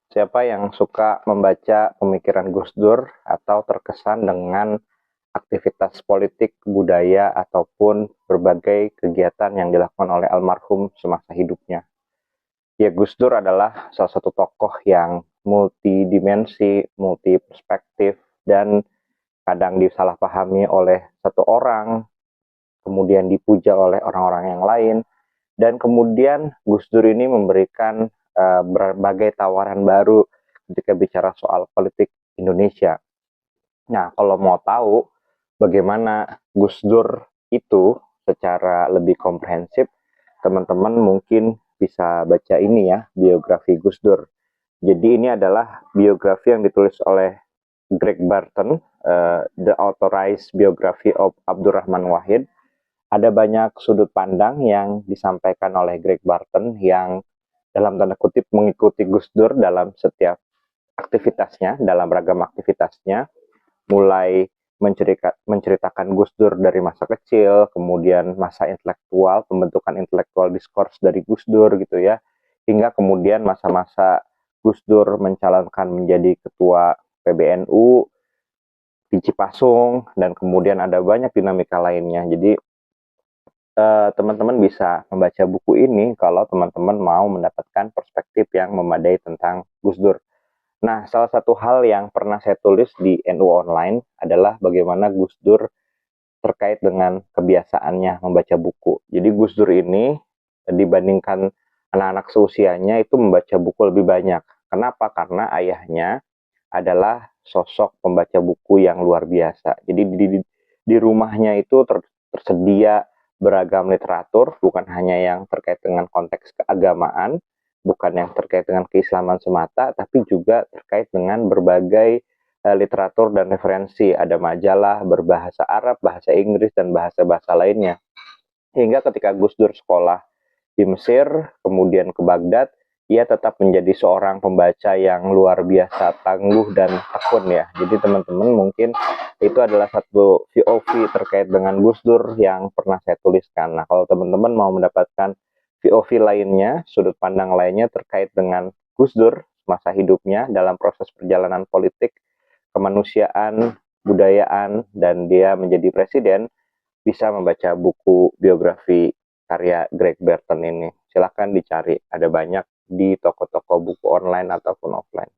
Siapa yang suka membaca pemikiran Gus Dur atau terkesan dengan aktivitas politik, budaya, ataupun berbagai kegiatan yang dilakukan oleh almarhum semasa hidupnya? Ya, Gus Dur adalah salah satu tokoh yang multidimensi, multi perspektif, dan kadang disalahpahami oleh satu orang, kemudian dipuja oleh orang-orang yang lain, dan kemudian Gus Dur ini memberikan berbagai tawaran baru ketika bicara soal politik Indonesia. Nah, kalau mau tahu bagaimana Gus Dur itu secara lebih komprehensif, teman-teman mungkin bisa baca ini ya, biografi Gus Dur. Jadi ini adalah biografi yang ditulis oleh Greg Barton, The Authorized Biography of Abdurrahman Wahid. Ada banyak sudut pandang yang disampaikan oleh Greg Barton yang dalam tanda kutip mengikuti Gus Dur dalam setiap aktivitasnya, dalam ragam aktivitasnya, mulai menceritakan Gus Dur dari masa kecil, kemudian masa intelektual, pembentukan intelektual diskurs dari Gus Dur gitu ya, hingga kemudian masa-masa Gus Dur mencalonkan menjadi ketua PBNU di Cipasung, dan kemudian ada banyak dinamika lainnya. Jadi teman-teman bisa membaca buku ini kalau teman-teman mau mendapatkan perspektif yang memadai tentang Gus Dur. Nah, salah satu hal yang pernah saya tulis di NU Online adalah bagaimana Gus Dur terkait dengan kebiasaannya membaca buku. Jadi Gus Dur ini dibandingkan anak-anak seusianya itu membaca buku lebih banyak. Kenapa? Karena ayahnya adalah sosok pembaca buku yang luar biasa. Jadi di rumahnya itu tersedia beragam literatur, bukan hanya yang terkait dengan konteks keagamaan, bukan yang terkait dengan keislaman semata, tapi juga terkait dengan berbagai literatur dan referensi. Ada majalah berbahasa Arab, bahasa Inggris, dan bahasa-bahasa lainnya. Hingga ketika Gus Dur sekolah di Mesir, kemudian ke Baghdad, ia tetap menjadi seorang pembaca yang luar biasa tangguh dan tekun ya. Jadi teman-teman mungkin itu adalah satu VOV terkait dengan Gus Dur yang pernah saya tuliskan. Nah, kalau teman-teman mau mendapatkan VOV lainnya, sudut pandang lainnya terkait dengan Gus Dur masa hidupnya dalam proses perjalanan politik, kemanusiaan, budayaan, dan dia menjadi presiden, bisa membaca buku biografi karya Greg Barton ini. Silahkan dicari, ada banyak di toko-toko buku online ataupun offline.